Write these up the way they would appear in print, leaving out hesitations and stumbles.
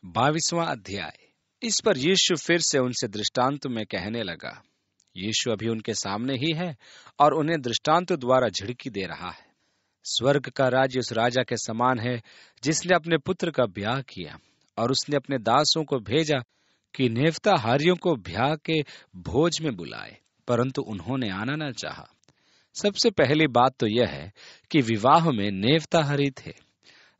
22वां अध्याय। इस पर यीशु फिर से उनसे दृष्टांत में कहने लगा। यीशु अभी उनके सामने ही है और उन्हें दृष्टांत द्वारा झिड़की दे रहा है। स्वर्ग का राज्य उस राजा के समान है जिसने अपने पुत्र का ब्याह किया, और उसने अपने दासों को भेजा कि नेवताहारियों को ब्याह के भोज में बुलाए, परंतु उन्होंने आना न चाहा। सबसे पहली बात तो यह है कि विवाह में नेवताहारी थे।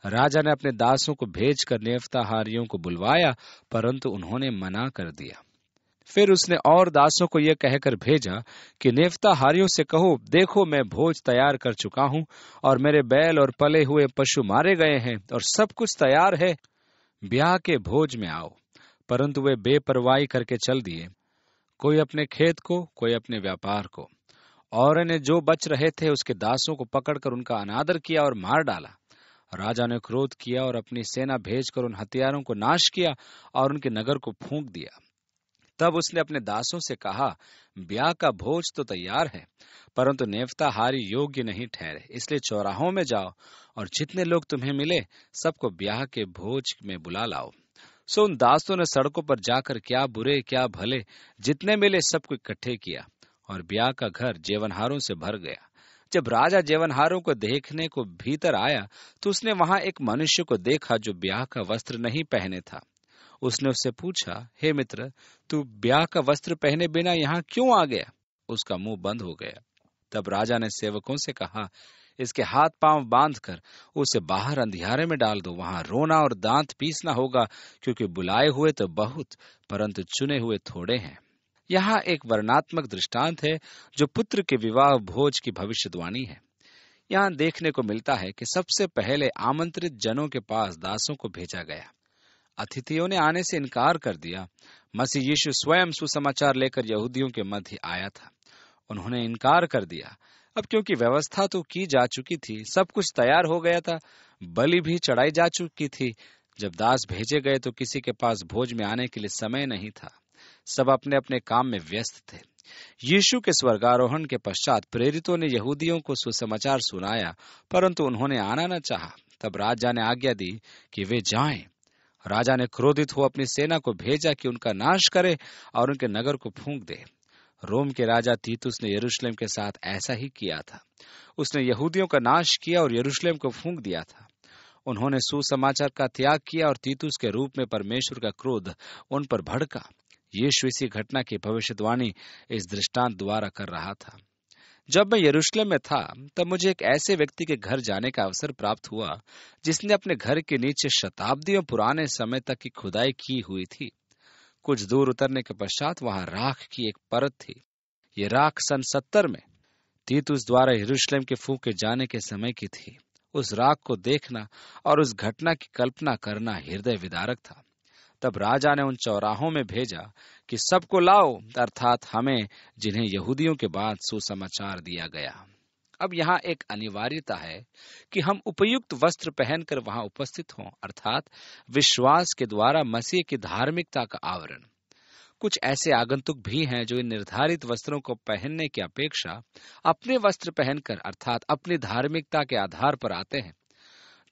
राजा ने अपने दासों को भेजकर नेवताहारियों को बुलवाया, परंतु उन्होंने मना कर दिया। फिर उसने और दासों को यह कहकर भेजा कि नेवताहारियों से कहो, देखो मैं भोज तैयार कर चुका हूं और मेरे बैल और पले हुए पशु मारे गए हैं और सब कुछ तैयार है, ब्याह के भोज में आओ। परंतु वे बेपरवाही करके चल दिए, कोई अपने खेत को, कोई अपने व्यापार को। और ने जो बच रहे थे उसके दासों को पकड़कर उनका अनादर किया और मार डाला। राजा ने क्रोध किया और अपनी सेना भेजकर उन हथियारों को नाश किया और उनके नगर को फूंक दिया। तब उसने अपने दासों से कहा, ब्याह का भोज तो तैयार है, परंतु नेवताहारी योग्य नहीं ठहरे, इसलिए चौराहों में जाओ और जितने लोग तुम्हें मिले सबको ब्याह के भोज में बुला लाओ। सो उन दासों ने सड़कों पर जाकर क्या बुरे क्या भले जितने मिले सबको इकट्ठे किया, और ब्याह का घर जेवनहारों से भर गया। जब राजा जेवनहारों को देखने को भीतर आया तो उसने वहां एक मनुष्य को देखा जो ब्याह का वस्त्र नहीं पहने था। उसने उससे पूछा, हे मित्र, तू ब्याह का वस्त्र पहने बिना यहाँ क्यों आ गया? उसका मुंह बंद हो गया। तब राजा ने सेवकों से कहा, इसके हाथ पांव बांधकर उसे बाहर अंधियारे में डाल दो, वहां रोना और दांत पीसना होगा, क्योंकि बुलाए हुए तो बहुत, परंतु चुने हुए थोड़े हैं। यहाँ एक वर्णात्मक दृष्टांत है जो पुत्र के विवाह भोज की भविष्यवाणी है। यहाँ देखने को मिलता है कि सबसे पहले आमंत्रित जनों के पास दासों को भेजा गया। अतिथियों ने आने से इनकार कर दिया। मसीह यीशु स्वयं सुसमाचार लेकर यहूदियों के मध्य आया था। उन्होंने इनकार कर दिया। अब क्योंकि व्यवस्था तो की जा चुकी थी, सब कुछ तैयार हो गया था, बलि भी चढ़ाई जा चुकी थी, जब दास भेजे गए तो किसी के पास भोज में आने के लिए समय नहीं था। सब अपने अपने काम में व्यस्त थे। यीशु के स्वर्गारोहण के पश्चात प्रेरितों ने यहूदियों को सुसमाचार सुनाया, परंतु उन्होंने आना न चाहा। तब राजा ने आज्ञा दी कि वे जाएं। राजा ने क्रोधित हो अपनी सेना को भेजा कि उनका नाश करे और उनके नगर को फूंक दे। रोम के राजा तीतुस ने यरूशलेम के साथ ऐसा ही किया था। उसने यहूदियों का नाश किया और यरूशलेम को फूंक दिया था। उन्होंने सुसमाचार का त्याग किया और तीतुस के रूप में परमेश्वर का क्रोध उन पर भड़का। यीशु इसी घटना की भविष्यवाणी इस दृष्टांत द्वारा कर रहा था। जब मैं यरूशलेम में था तब मुझे एक ऐसे व्यक्ति के घर जाने का अवसर प्राप्त हुआ जिसने अपने घर के नीचे शताब्दियों पुराने समय तक की खुदाई की हुई थी। कुछ दूर उतरने के पश्चात वहां राख की एक परत थी। ये राख सन 70 में तीतुस द्वारा यरूशलेम के फूके जाने के समय की थी। उस राख को देखना और उस घटना की कल्पना करना हृदय विदारक था। तब राजा ने उन चौराहों में भेजा कि सबको लाओ, अर्थात हमें जिन्हें यहूदियों के बाद सुसमाचार दिया गया। अब यहाँ एक अनिवार्यता है कि हम उपयुक्त वस्त्र पहनकर वहां उपस्थित हों, अर्थात विश्वास के द्वारा मसीह की धार्मिकता का आवरण। कुछ ऐसे आगंतुक भी हैं जो इन निर्धारित वस्त्रों को पहनने की अपेक्षा अपने वस्त्र पहनकर, अर्थात अपनी धार्मिकता के आधार पर आते हैं।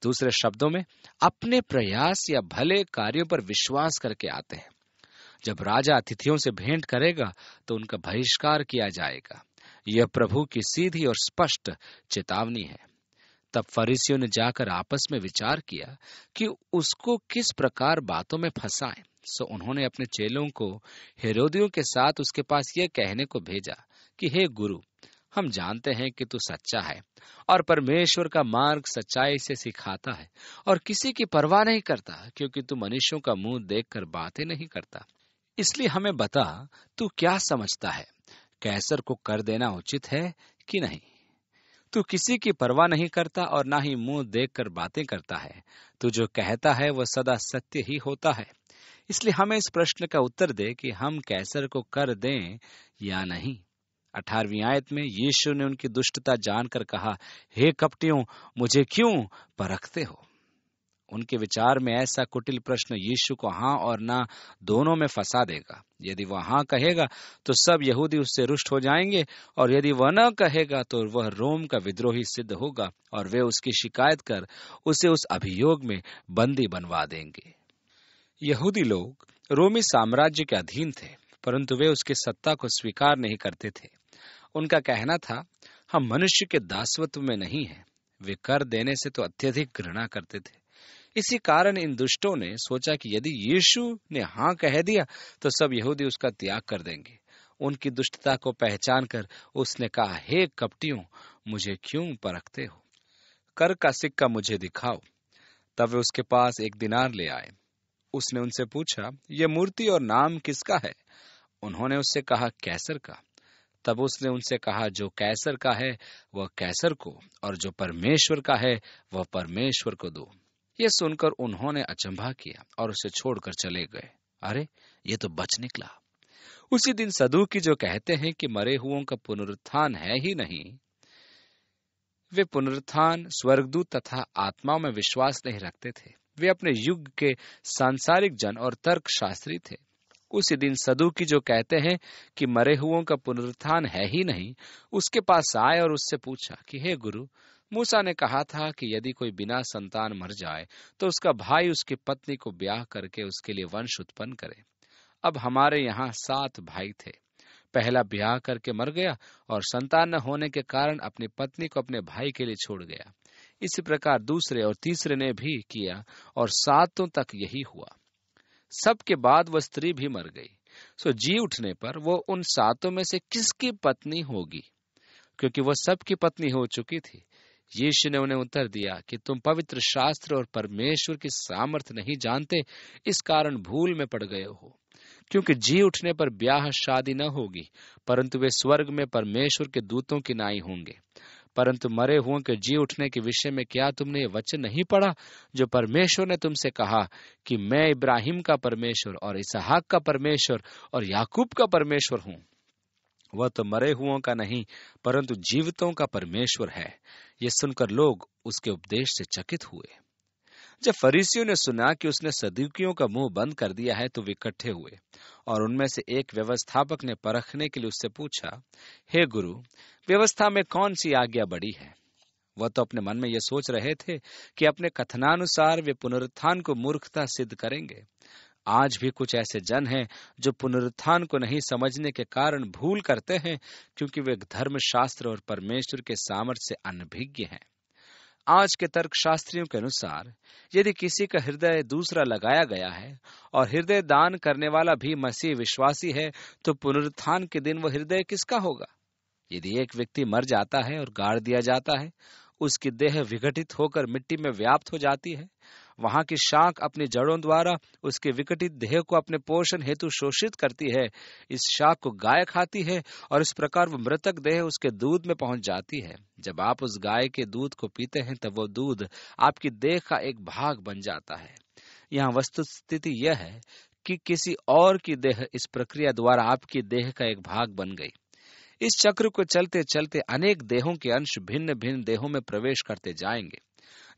दूसरे शब्दों में, अपने प्रयास या भले कार्यों पर विश्वास करके आते हैं। जब राजा अतिथियों से भेंट करेगा तो उनका बहिष्कार किया जाएगा। यह प्रभु की सीधी और स्पष्ट चेतावनी है। तब फरीसियों ने जाकर आपस में विचार किया कि उसको किस प्रकार बातों में फंसाएं। सो उन्होंने अपने चेलों को हेरोदियों के साथ उसके पास यह कहने को भेजा कि हे गुरु, हम जानते हैं कि तू सच्चा है और परमेश्वर का मार्ग सच्चाई से सिखाता है और किसी की परवाह नहीं करता, क्योंकि तू मनुष्यों का मुंह देखकर बातें नहीं करता। इसलिए हमें बता, तू क्या समझता है, कैसर को कर देना उचित है कि नहीं? तू किसी की परवाह नहीं करता और ना ही मुंह देखकर बातें करता है। तू जो कहता है वह सदा सत्य ही होता है। इसलिए हमें इस प्रश्न का उत्तर दे कि हम कैसर को कर दें या नहीं। 18वीं आयत में यीशु ने उनकी दुष्टता जानकर कहा, हे कपटियों, मुझे क्यों परखते हो? उनके विचार में ऐसा कुटिल प्रश्न यीशु को हाँ और ना दोनों में फंसा देगा। यदि वह हाँ कहेगा तो सब यहूदी उससे रुष्ट हो जाएंगे, और यदि वह न कहेगा तो वह रोम का विद्रोही सिद्ध होगा और वे उसकी शिकायत कर उसे उस अभियोग में बंदी बनवा देंगे। यहूदी लोग रोमी साम्राज्य के अधीन थे, परंतु वे उसकी सत्ता को स्वीकार नहीं करते थे। उनका कहना था, हम मनुष्य के दासत्व में नहीं हैं। वे कर देने से तो अत्यधिक घृणा करते थे। इसी कारण इन दुष्टों ने सोचा कि यदि यीशु ने हाँ कह दिया तो सब यहूदी उसका त्याग कर देंगे। उनकी दुष्टता को पहचान कर उसने कहा, हे कपटियों, मुझे क्यों परखते हो? कर का सिक्का मुझे दिखाओ। तब वे उसके पास एक दिनार ले आए। उसने उनसे पूछा, यह मूर्ति और नाम किसका है? उन्होंने उससे कहा, कैसर का। तब उसने उनसे कहा, जो कैसर का है वह कैसर को, और जो परमेश्वर का है वह परमेश्वर को दो। यह सुनकर उन्होंने अचंभा किया और उसे छोड़कर चले गए। अरे, ये तो बच निकला। उसी दिन सदूकी, जो कहते हैं कि मरे हुओं का पुनरुत्थान है ही नहीं, वे पुनरुत्थान, स्वर्गदूत तथा आत्माओं में विश्वास नहीं रखते थे। वे अपने युग के सांसारिक जन और तर्क शास्त्री थे। उसी दिन सदूकी, जो कहते हैं कि मरे हुओं का पुनरुत्थान है ही नहीं, उसके पास आए और उससे पूछा कि हे गुरु, मूसा ने कहा था कि यदि कोई बिना संतान मर जाए तो उसका भाई उसकी पत्नी को ब्याह करके उसके लिए वंश उत्पन्न करे। अब हमारे यहाँ 7 भाई थे। पहला ब्याह करके मर गया और संतान न होने के कारण अपनी पत्नी को अपने भाई के लिए छोड़ गया। इसी प्रकार दूसरे और तीसरे ने भी किया और 7 तक यही हुआ। सबके बाद वह स्त्री भी मर गई। सो जी उठने पर वो उन 7 में से किसकी पत्नी होगी, क्योंकि वह सबकी पत्नी हो चुकी थी। यीशु ने उन्हें उत्तर दिया कि तुम पवित्र शास्त्र और परमेश्वर की सामर्थ नहीं जानते, इस कारण भूल में पड़ गए हो। क्योंकि जी उठने पर ब्याह शादी न होगी, परंतु वे स्वर्ग में परमेश्वर के दूतों की नाई होंगे। परंतु मरे हुओं के जी उठने के विषय में क्या तुमने ये वचन नहीं पढ़ा, जो परमेश्वर ने तुमसे कहा कि मैं इब्राहिम का परमेश्वर और इसहाक का परमेश्वर और याकूब का परमेश्वर हूँ। वह तो मरे हुओं का नहीं, परंतु जीवितों का परमेश्वर है। ये सुनकर लोग उसके उपदेश से चकित हुए। जब फरीसियों ने सुना कि उसने सदूकियों का मुंह बंद कर दिया है, तो वे इकट्ठे हुए और उनमें से एक व्यवस्थापक ने परखने के लिए उससे पूछा, हे गुरु, व्यवस्था में कौन सी आज्ञा बड़ी है? वह तो अपने मन में यह सोच रहे थे कि अपने कथनानुसार वे पुनरुत्थान को मूर्खता सिद्ध करेंगे। आज भी कुछ ऐसे जन हैं जो पुनरुत्थान को नहीं समझने के कारण भूल करते हैं, क्योंकि वे धर्मशास्त्र और परमेश्वर के सामर्थ्य से अनभिज्ञ हैं। आज के तर्क शास्त्रियों के अनुसार यदि किसी का हृदय दूसरा लगाया गया है और हृदय दान करने वाला भी मसीह विश्वासी है, तो पुनरुत्थान के दिन वह हृदय किसका होगा? यदि एक व्यक्ति मर जाता है और गाड़ दिया जाता है, उसकी देह विघटित होकर मिट्टी में व्याप्त हो जाती है। वहां की शाख अपनी जड़ों द्वारा उसके विघटित देह को अपने पोषण हेतु शोषित करती है। इस शाख को गाय खाती है और इस प्रकार वो मृतक देह उसके दूध में पहुंच जाती है। जब आप उस गाय के दूध को पीते हैं, तब वो दूध आपकी देह का एक भाग बन जाता है। यहाँ वस्तुस्थिति यह है कि किसी और की देह इस प्रक्रिया द्वारा आपकी देह का एक भाग बन गई। इस चक्र को चलते चलते अनेक देहों के अंश भिन्न भिन्न देहों में प्रवेश करते जाएंगे।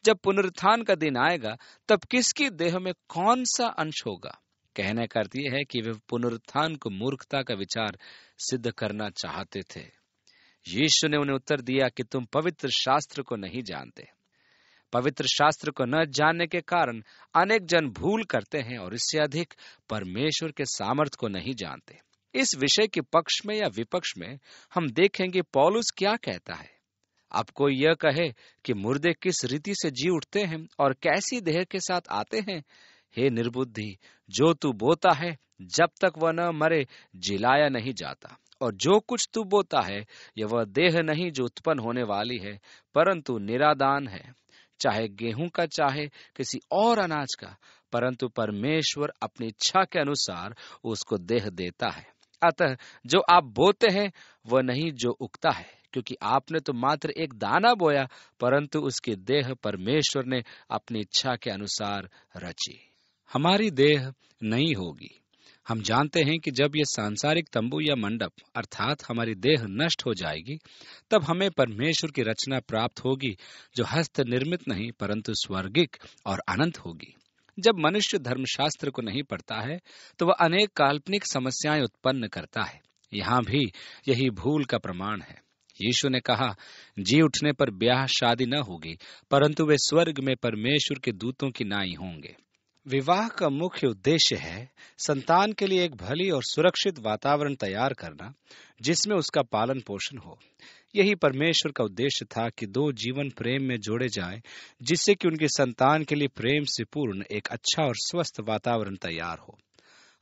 जब पुनरुत्थान का दिन आएगा, तब किसकी देह में कौन सा अंश होगा? कहने का अर्थ यह है कि वे पुनरुत्थान को मूर्खता का विचार सिद्ध करना चाहते थे। यीशु ने उन्हें उत्तर दिया कि तुम पवित्र शास्त्र को नहीं जानते। पवित्र शास्त्र को न जानने के कारण अनेक जन भूल करते हैं और इससे अधिक परमेश्वर के सामर्थ को नहीं जानते। इस विषय के पक्ष में या विपक्ष में हम देखेंगे पौलुस क्या कहता है। अब कोई यह कहे कि मुर्दे किस रीति से जी उठते हैं और कैसी देह के साथ आते हैं, हे निर्बुद्धि, जो तू बोता है जब तक वह न मरे जिलाया नहीं जाता, और जो कुछ तू बोता है यह वह देह नहीं जो उत्पन्न होने वाली है, परंतु निरादान है, चाहे गेहूं का चाहे किसी और अनाज का, परंतु परमेश्वर अपनी इच्छा के अनुसार उसको देह देता है। अतः जो आप बोते हैं वह नहीं जो उगता है, क्योंकि आपने तो मात्र एक दाना बोया, परंतु उसकी देह परमेश्वर ने अपनी इच्छा के अनुसार रची। हमारी देह नहीं होगी। हम जानते हैं कि जब यह सांसारिक तंबू या मंडप अर्थात हमारी देह नष्ट हो जाएगी, तब हमें परमेश्वर की रचना प्राप्त होगी, जो हस्त निर्मित नहीं परंतु स्वर्गिक और अनंत होगी। जब मनुष्य धर्मशास्त्र को नहीं पढ़ता है, तो वह अनेक काल्पनिक समस्याएं उत्पन्न करता है। यहाँ भी यही भूल का प्रमाण है। यीशु ने कहा, जी उठने पर ब्याह शादी न होगी, परंतु वे स्वर्ग में परमेश्वर के दूतों की नाई होंगे। विवाह का मुख्य उद्देश्य है संतान के लिए एक भली और सुरक्षित वातावरण तैयार करना, जिसमें उसका पालन पोषण हो। यही परमेश्वर का उद्देश्य था कि दो जीवन प्रेम में जोड़े जाएं, जिससे कि उनकी संतान के लिए प्रेम से पूर्ण एक अच्छा और स्वस्थ वातावरण तैयार हो।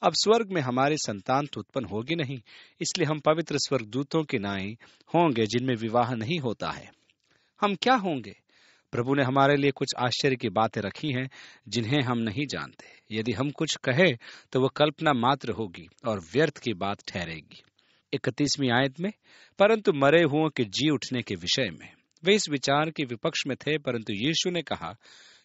अब स्वर्ग में हमारी संतान तो उत्पन्न होगी नहीं, इसलिए हम पवित्र स्वर्गदूतों की नाई होंगे जिनमें विवाह नहीं होता है। हम क्या होंगे? प्रभु ने हमारे लिए कुछ आश्चर्य की बातें रखी हैं जिन्हें हम नहीं जानते। यदि हम कुछ कहें तो वह कल्पना मात्र होगी और व्यर्थ की बात ठहरेगी। 31वीं आयत में, परंतु मरे हुओं के जी उठने के विषय में वे इस विचार के विपक्ष में थे, परंतु यीशु ने कहा,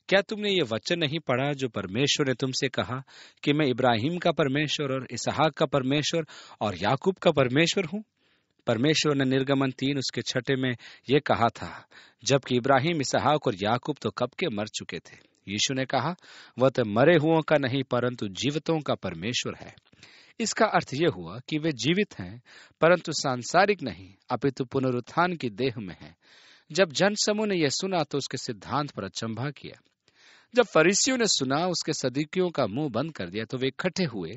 क्या तुमने ये वचन नहीं पढ़ा जो परमेश्वर ने तुमसे कहा कि मैं इब्राहिम का परमेश्वर और इसहाक का परमेश्वर और याकूब का परमेश्वर हूँ? परमेश्वर ने निर्गमन 3 उसके 6 में ये कहा था, जबकि इब्राहिम, इसहाक और याकूब तो कब के मर चुके थे। यीशु ने कहा, वह तो मरे हुओं का नहीं परंतु जीवितों का परमेश्वर है। इसका अर्थ यह हुआ कि वे जीवित हैं, परंतु सांसारिक नहीं, अपितु पुनरुत्थान की देह में हैं। जब जन समूह ने यह सुना तो उसके सिद्धांत पर अचंभा किया। जब फरीसियों ने सुना उसके सदूकियों का मुंह बंद कर दिया तो वे इकट्ठे हुए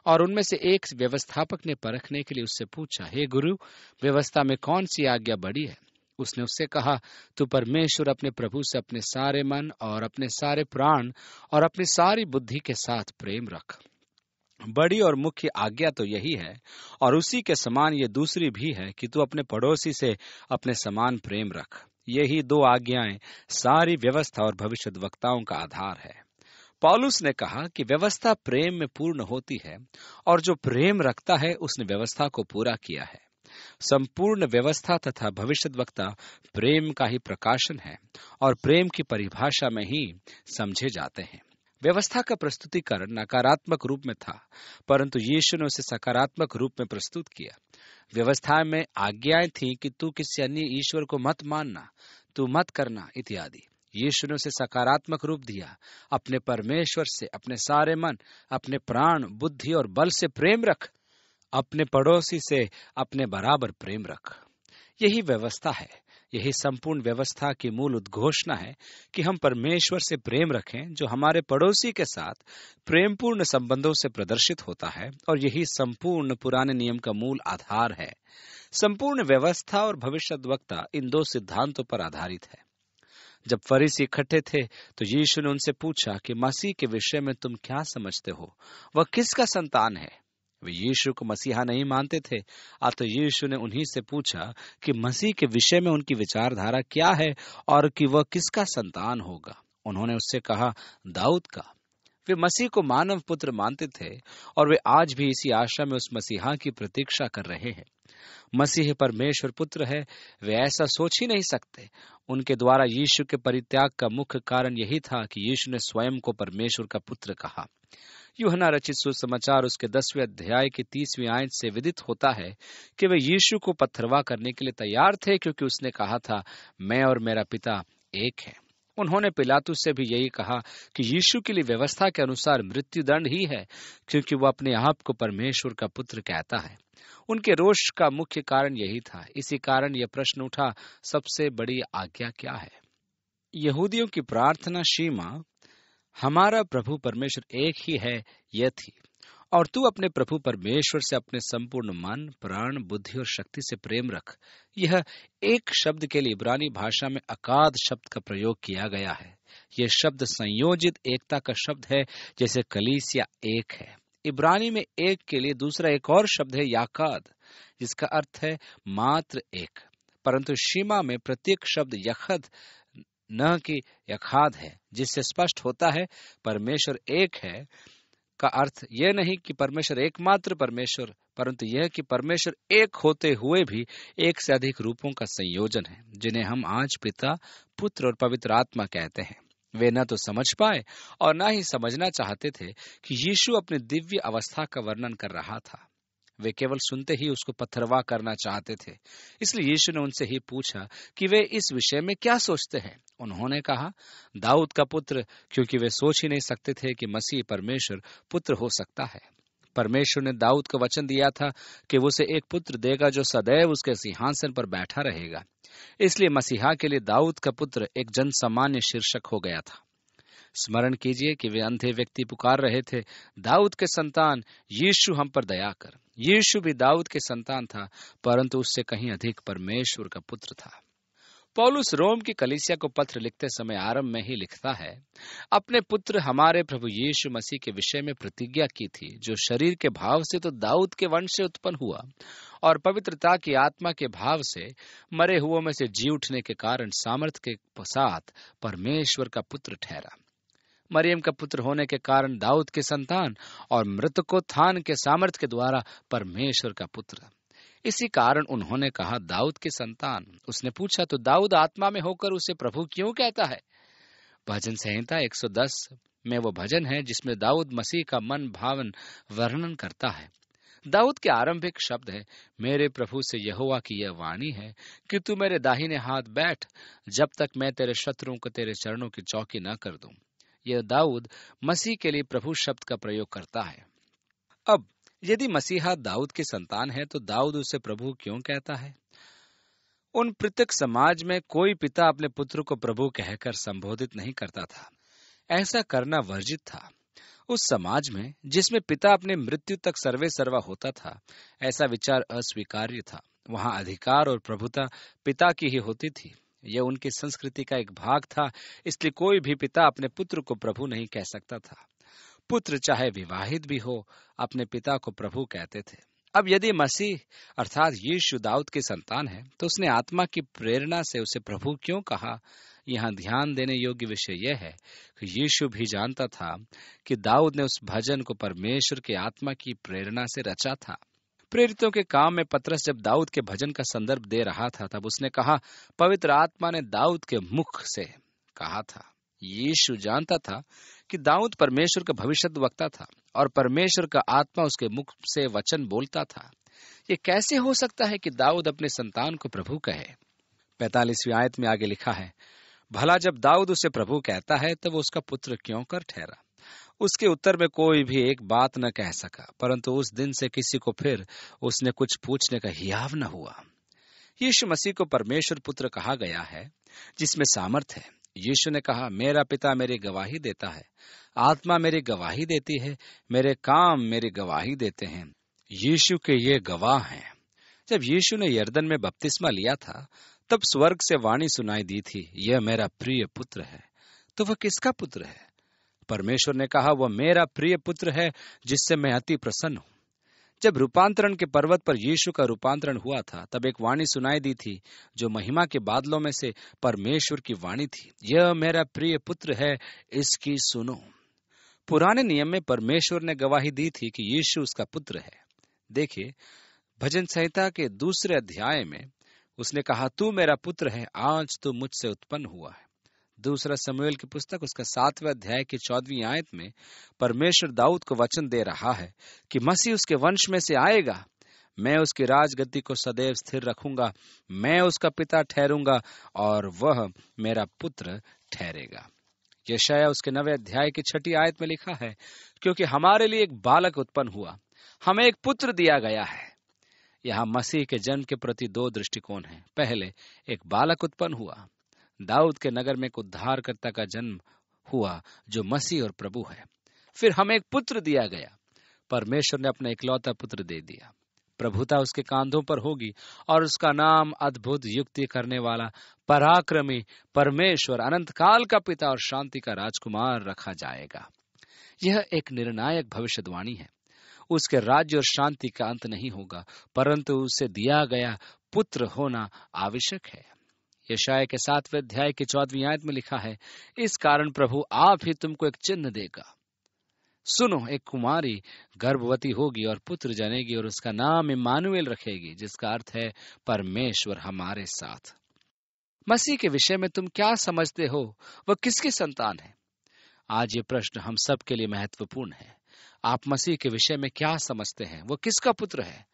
और उनमें से एक व्यवस्थापक ने परखने के लिए उससे पूछा, हे गुरु, व्यवस्था में कौन सी आज्ञा बड़ी है? उसने उससे कहा, तू परमेश्वर अपने प्रभु से अपने सारे मन और अपने सारे प्राण और अपनी सारी बुद्धि के साथ प्रेम रख। बड़ी और मुख्य आज्ञा तो यही है, और उसी के समान ये दूसरी भी है कि तू अपने पड़ोसी से अपने समान प्रेम रख। यही 2 आज्ञाएं सारी व्यवस्था और भविष्यद्वक्ताओं का आधार है। पौलुस ने कहा कि व्यवस्था प्रेम में पूर्ण होती है, और जो प्रेम रखता है उसने व्यवस्था को पूरा किया है। संपूर्ण व्यवस्था तथा भविष्यद्वक्ता प्रेम का ही प्रकाशन है और प्रेम की परिभाषा में ही समझे जाते हैं। व्यवस्था का प्रस्तुतिकरण नकारात्मक रूप में था, परंतु यीशु ने उसे सकारात्मक रूप में प्रस्तुत किया। व्यवस्था में आज्ञाएं थी कि तू किसी अन्य ईश्वर को मत मानना, तू मत करना इत्यादि। यीशु ने उसे सकारात्मक रूप दिया, अपने परमेश्वर से अपने सारे मन, अपने प्राण, बुद्धि और बल से प्रेम रख, अपने पड़ोसी से अपने बराबर प्रेम रख। यही व्यवस्था है। यही संपूर्ण व्यवस्था की मूल उद्घोषणा है कि हम परमेश्वर से प्रेम रखें, जो हमारे पड़ोसी के साथ प्रेमपूर्ण संबंधों से प्रदर्शित होता है, और यही संपूर्ण पुराने नियम का मूल आधार है। संपूर्ण व्यवस्था और भविष्यद्वक्ता इन 2 सिद्धांतों पर आधारित है। जब फरीसी इकट्ठे थे तो यीशु ने उनसे पूछा कि मसीह के विषय में तुम क्या समझते हो? वह किसका संतान है? वे यीशु को मसीहा नहीं मानते थे। अतः यीशु ने उन्हीं से पूछा कि मसीह के विषय में उनकी विचारधारा क्या है और कि वह किसका संतान होगा। उन्होंने उससे कहा, दाऊद का। वे मसीह को मानव पुत्र मानते थे और वे आज भी इसी आशा में उस मसीहा की प्रतीक्षा कर रहे हैं। मसीह परमेश्वर पुत्र है, वे ऐसा सोच ही नहीं सकते। उनके द्वारा यीशु के परित्याग का मुख्य कारण यही था कि यीशु ने स्वयं को परमेश्वर का पुत्र कहा। यूहन्ना रचित सुसमाचार उसके 10वें अध्याय की 30वीं आयत से विदित होता है कि वे यीशु को पत्थरवाह करने के लिए तैयार थे, क्योंकि उसने कहा था, मैं और मेरा पिता एक है। उन्होंने पिलातुस से भी यही कहा कि यीशु के लिए व्यवस्था के अनुसार मृत्युदंड ही है, क्योंकि वह अपने आप को परमेश्वर का पुत्र कहता है। उनके रोष का मुख्य कारण यही था। इसी कारण यह प्रश्न उठा, सबसे बड़ी आज्ञा क्या है? यहूदियों की प्रार्थना शीमा, हमारा प्रभु परमेश्वर एक ही है, यह थी, और तू अपने प्रभु परमेश्वर से अपने संपूर्ण मन, प्राण, बुद्धि और शक्ति से प्रेम रख। यह एक शब्द के लिए इब्रानी भाषा में अकाद शब्द का प्रयोग किया गया है। यह शब्द संयोजित एकता का शब्द है, जैसे कलीसिया एक है। इब्रानी में एक के लिए दूसरा एक और शब्द है याकाद, जिसका अर्थ है मात्र एक, परंतु शीमा में प्रत्येक शब्द यखद न कि यखाद है, जिससे स्पष्ट होता है परमेश्वर एक है का अर्थ यह नहीं कि परमेश्वर एकमात्र परमेश्वर, परंतु यह कि परमेश्वर एक होते हुए भी एक से अधिक रूपों का संयोजन है, जिन्हें हम आज पिता, पुत्र और पवित्र आत्मा कहते हैं। वे न तो समझ पाए और न ही समझना चाहते थे कि यीशु अपनी दिव्य अवस्था का वर्णन कर रहा था। वे केवल सुनते ही उसको पत्थरवाह करना चाहते थे। इसलिए यीशु ने उनसे ही पूछा कि वे इस विषय में क्या सोचते हैं। उन्होंने कहा, दाऊद का पुत्र, क्योंकि वे सोच ही नहीं सकते थे कि मसीह परमेश्वर पुत्र हो सकता है। परमेश्वर ने दाऊद को वचन दिया था कि वो उसे एक पुत्र देगा जो सदैव उसके सिंहासन पर बैठा रहेगा। इसलिए मसीहा के लिए दाऊद का पुत्र एक जन सामान्य शीर्षक हो गया था। स्मरण कीजिए कि वे अंधे व्यक्ति पुकार रहे थे, दाऊद के संतान यीशु हम पर दया कर। यीशु भी दाऊद के संतान था, परंतु उससे कहीं अधिक परमेश्वर का पुत्र था। पौलुस रोम की कलीसिया को पत्र लिखते समय आरंभ में ही लिखता है, अपने पुत्र हमारे प्रभु यीशु मसीह के विषय में प्रतिज्ञा की थी, जो शरीर के भाव से तो दाऊद के वंश से उत्पन्न हुआ और पवित्रता की आत्मा के भाव से मरे हुओं में से जी उठने के कारण सामर्थ्य के साथ परमेश्वर का पुत्र ठहरा। मरियम का पुत्र होने के कारण दाऊद के संतान और मृतकोत्थान के सामर्थ्य के द्वारा परमेश्वर का पुत्र। इसी कारण उन्होंने कहा, दाऊद के संतान। उसने पूछा, तो दाऊद आत्मा में होकर उसे प्रभु क्यों कहता है? भजन संहिता 110 में वो भजन है जिसमें दाऊद मसीह का मन भावन वर्णन करता है। दाऊद के आरंभिक शब्द है, मेरे प्रभु से यहोवा की यह वाणी है कि तू मेरे दाहिने हाथ बैठ, जब तक मैं तेरे शत्रुओं को तेरे चरणों की चौकी न कर दूं। यह दाऊद मसीह के लिए प्रभु शब्द का प्रयोग करता है। अब यदि मसीहा दाऊद के संतान है तो दाऊद उसे प्रभु क्यों कहता है? उन पृथक समाज में कोई पिता अपने पुत्र को प्रभु कहकर संबोधित नहीं करता था। ऐसा करना वर्जित था। उस समाज में जिसमें पिता अपने मृत्यु तक सर्वे सर्वा होता था, ऐसा विचार अस्वीकार्य था। वहां अधिकार और प्रभुता पिता की ही होती थी। यह उनकी संस्कृति का एक भाग था, इसलिए कोई भी पिता अपने पुत्र को प्रभु नहीं कह सकता था। पुत्र चाहे विवाहित भी हो, अपने पिता को प्रभु कहते थे। अब यदि मसीह अर्थात यीशु दाऊद के संतान है, तो उसने आत्मा की प्रेरणा से उसे प्रभु क्यों कहा? यहाँ ध्यान देने योग्य विषय यह है कि यीशु भी जानता था कि दाऊद ने उस भजन को परमेश्वर के आत्मा की प्रेरणा से रचा था। प्रेरितों के काम में पतरस जब दाऊद के भजन का संदर्भ दे रहा था, तब उसने कहा, पवित्र आत्मा ने दाऊद के मुख से कहा था। यीशु जानता था कि दाऊद परमेश्वर का भविष्यद्वक्ता था और परमेश्वर का आत्मा उसके मुख से वचन बोलता था। ये कैसे हो सकता है कि दाऊद अपने संतान को प्रभु कहे? 45वीं आयत में आगे लिखा है, भला जब दाऊद उसे प्रभु कहता है तब वो उसका पुत्र क्यों कर ठहरा? उसके उत्तर में कोई भी एक बात न कह सका, परंतु उस दिन से किसी को फिर उसने कुछ पूछने का हियाव न हुआ। यीशु मसीह को परमेश्वर पुत्र कहा गया है, जिसमें सामर्थ है। यीशु ने कहा, मेरा पिता मेरी गवाही देता है, आत्मा मेरी गवाही देती है, मेरे काम मेरी गवाही देते हैं। यीशु के ये गवाह हैं। जब यीशु ने यरदन में बपतिस्मा लिया था, तब स्वर्ग से वाणी सुनाई दी थी, यह मेरा प्रिय पुत्र है। तो वह किसका पुत्र है? परमेश्वर ने कहा, वह मेरा प्रिय पुत्र है जिससे मैं अति प्रसन्न हूं। जब रूपांतरण के पर्वत पर यीशु का रूपांतरण हुआ था, तब एक वाणी सुनाई दी थी जो महिमा के बादलों में से परमेश्वर की वाणी थी, यह मेरा प्रिय पुत्र है, इसकी सुनो। पुराने नियम में परमेश्वर ने गवाही दी थी कि यीशु उसका पुत्र है। देखिए, भजन संहिता के 2 अध्याय में उसने कहा, तू मेरा पुत्र है, आज तू मुझसे उत्पन्न हुआ है। 2 शमूएल की पुस्तक उसका 7वें अध्याय की 14वीं आयत में परमेश्वर दाऊद को वचन दे रहा है कि मसीह उसके वंश में से आएगा, मैं उसकी राजगद्दी को सदैव स्थिर रखूंगा, मैं उसका पिता ठहरूंगा और वह मेरा पुत्र ठहरेगा। यशायाह उसके 9वें अध्याय की 6ठी आयत में लिखा है, क्योंकि हमारे लिए एक बालक उत्पन्न हुआ, हमें एक पुत्र दिया गया है। यहाँ मसीह के जन्म के प्रति 2 दृष्टिकोण हैं। पहले, एक बालक उत्पन्न हुआ, दाऊद के नगर में एक उद्धारकर्ता का जन्म हुआ जो मसीह और प्रभु है। फिर हमें एक पुत्र दिया गया, परमेश्वर ने अपना इकलौता पुत्र दे दिया। प्रभुता उसके कांधों पर होगी और उसका नाम अद्भुत, युक्ति करने वाला, पराक्रमी, परमेश्वर, अनंत काल का पिता और शांति का राजकुमार रखा जाएगा। यह एक निर्णायक भविष्यवाणी है। उसके राज्य और शांति का अंत नहीं होगा, परंतु उसे दिया गया पुत्र होना आवश्यक है। यशायाह के 7वें अध्याय की 14वीं आयत में लिखा है, इस कारण प्रभु आप ही तुमको एक चिन्ह देगा। सुनो, एक कुमारी गर्भवती होगी और पुत्र जनेगी और उसका नाम इम्मानुएल रखेगी, जिसका अर्थ है परमेश्वर हमारे साथ। मसीह के विषय में तुम क्या समझते हो? वह किसकी संतान है? आज ये प्रश्न हम सब के लिए महत्वपूर्ण है। आप मसीह के विषय में क्या समझते हैं? वह किसका पुत्र है?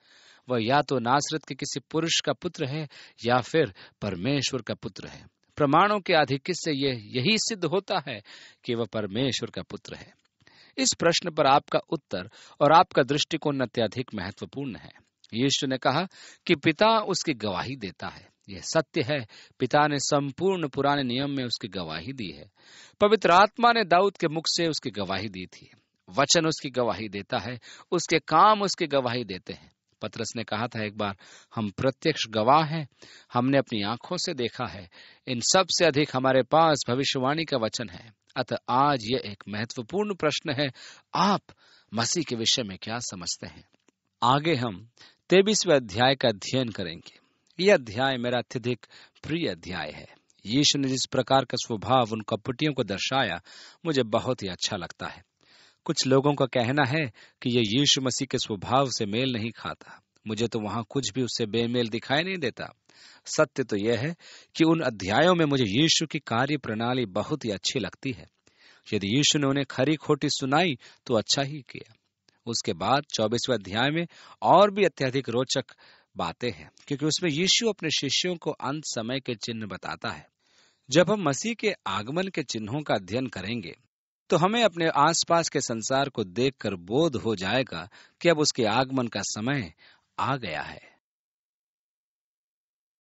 वह या तो नासरत के किसी पुरुष का पुत्र है या फिर परमेश्वर का पुत्र है। प्रमाणों के आधिक्य से यही सिद्ध होता है कि वह परमेश्वर का पुत्र है। इस प्रश्न पर आपका उत्तर और आपका दृष्टिकोण अत्यधिक महत्वपूर्ण है। यीशु ने कहा कि पिता उसकी गवाही देता है। यह सत्य है, पिता ने संपूर्ण पुराने नियम में उसकी गवाही दी है। पवित्र आत्मा ने दाऊद के मुख से उसकी गवाही दी थी। वचन उसकी गवाही देता है, उसके काम उसकी गवाही देते हैं। पतरस ने कहा था एक बार, हम प्रत्यक्ष गवाह हैं, हमने अपनी आंखों से देखा है। इन सब से अधिक हमारे पास भविष्यवाणी का वचन है। अतः आज यह एक महत्वपूर्ण प्रश्न है, आप मसीह के विषय में क्या समझते हैं? आगे हम 23वें अध्याय का अध्ययन करेंगे। यह अध्याय मेरा अत्यधिक प्रिय अध्याय है। यीशु ने जिस प्रकार का स्वभाव उन कपटियों को दर्शाया, मुझे बहुत ही अच्छा लगता है। कुछ लोगों का कहना है कि यह यीशु मसीह के स्वभाव से मेल नहीं खाता। मुझे तो वहां कुछ भी उससे बेमेल दिखाई नहीं देता। सत्य तो यह है कि उन अध्यायों में मुझे यीशु की कार्य प्रणाली बहुत ही अच्छी लगती है। यदि यीशु ने उन्हें खरी खोटी सुनाई तो अच्छा ही किया। उसके बाद 24वें अध्याय में और भी अत्यधिक रोचक बातें हैं, क्योंकि उसमें यीशु अपने शिष्यों को अंत समय के चिन्ह बताता है। जब हम मसीह के आगमन के चिन्हों का अध्ययन करेंगे तो हमें अपने आसपास के संसार को देखकर बोध हो जाएगा कि अब उसके आगमन का समय आ गया है।